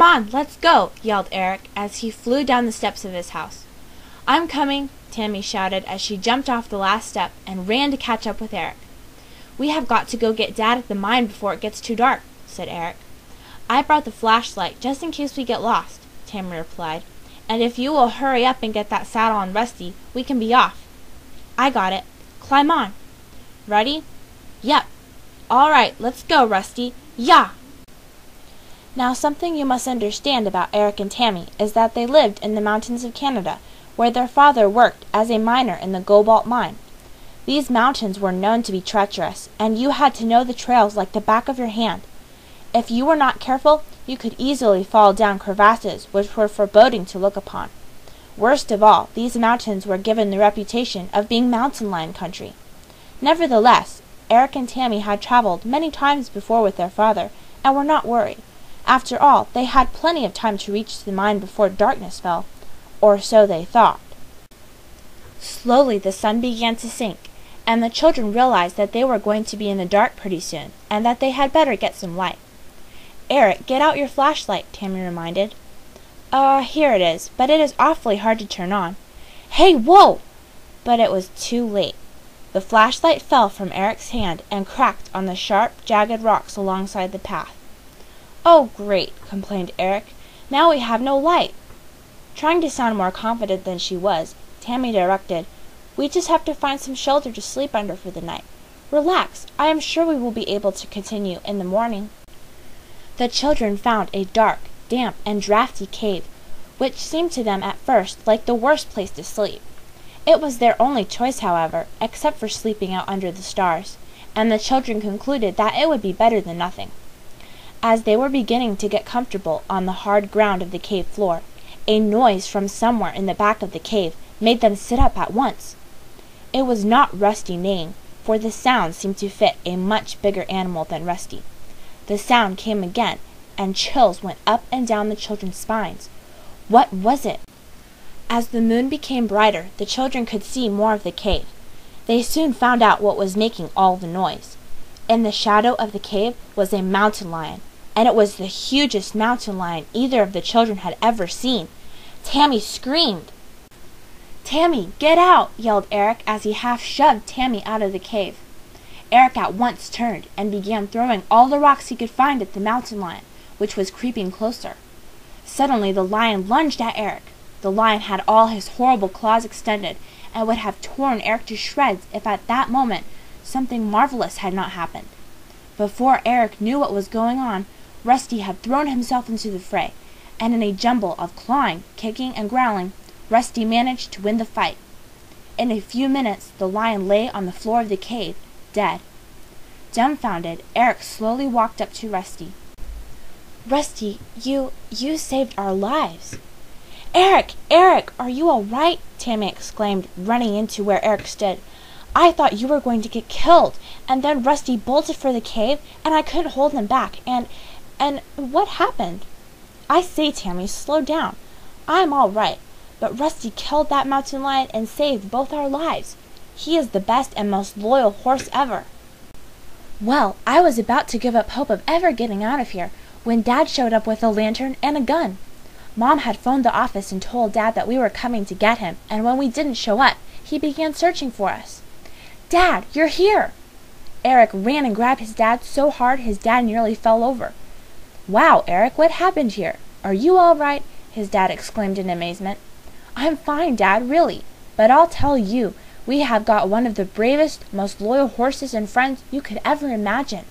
"Come on, let's go!" yelled Eric as he flew down the steps of his house. "I'm coming!" Tammy shouted as she jumped off the last step and ran to catch up with Eric. "We have got to go get Dad at the mine before it gets too dark," said Eric. "I brought the flashlight just in case we get lost," Tammy replied, "and if you will hurry up and get that saddle on Rusty, we can be off." "I got it. Climb on." "Ready?" "Yep." "All right, let's go, Rusty. Yah!" Now something you must understand about Eric and Tammy is that they lived in the mountains of Canada, where their father worked as a miner in the Cobalt mine. These mountains were known to be treacherous, and you had to know the trails like the back of your hand. If you were not careful, you could easily fall down crevasses which were foreboding to look upon. Worst of all, these mountains were given the reputation of being mountain lion country. Nevertheless, Eric and Tammy had traveled many times before with their father, and were not worried. After all, they had plenty of time to reach the mine before darkness fell, or so they thought. Slowly the sun began to sink, and the children realized that they were going to be in the dark pretty soon, and that they had better get some light. "Eric, get out your flashlight," Tammy reminded. Here it is, but it is awfully hard to turn on." "Hey, whoa!" But it was too late. The flashlight fell from Eric's hand and cracked on the sharp, jagged rocks alongside the path. "Oh, great," complained Eric. "Now we have no light." Trying to sound more confident than she was, Tammy directed, "We just have to find some shelter to sleep under for the night. Relax, I am sure we will be able to continue in the morning." The children found a dark, damp, and drafty cave, which seemed to them at first like the worst place to sleep. It was their only choice, however, except for sleeping out under the stars, and the children concluded that it would be better than nothing. As they were beginning to get comfortable on the hard ground of the cave floor, a noise from somewhere in the back of the cave made them sit up at once. It was not Rusty neighing, for the sound seemed to fit a much bigger animal than Rusty. The sound came again, and chills went up and down the children's spines. What was it? As the moon became brighter, the children could see more of the cave. They soon found out what was making all the noise. In the shadow of the cave was a mountain lion, and it was the hugest mountain lion either of the children had ever seen. Tammy screamed. "Tammy, get out!" yelled Eric as he half shoved Tammy out of the cave. Eric at once turned and began throwing all the rocks he could find at the mountain lion, which was creeping closer. Suddenly the lion lunged at Eric. The lion had all his horrible claws extended, and would have torn Eric to shreds if at that moment something marvelous had not happened. Before Eric knew what was going on, Rusty had thrown himself into the fray, and in a jumble of clawing, kicking, and growling, Rusty managed to win the fight. In a few minutes the lion lay on the floor of the cave, dead. Dumbfounded, Eric slowly walked up to Rusty. "Rusty, you saved our lives." "Eric! Eric! Are you all right?" Tammy exclaimed, running into where Eric stood. "I thought you were going to get killed, and then Rusty bolted for the cave, and I couldn't hold him back, and what happened?" "I say, Tammy, slow down. I'm all right, but Rusty killed that mountain lion and saved both our lives. He is the best and most loyal horse ever." "Well, I was about to give up hope of ever getting out of here when Dad showed up with a lantern and a gun. Mom had phoned the office and told Dad that we were coming to get him, and when we didn't show up, he began searching for us. Dad, you're here!" Eric ran and grabbed his dad so hard his dad nearly fell over. "Wow, Eric, what happened here? Are you all right?" his dad exclaimed in amazement. "I'm fine, Dad, really. But I'll tell you, we have got one of the bravest, most loyal horses and friends you could ever imagine.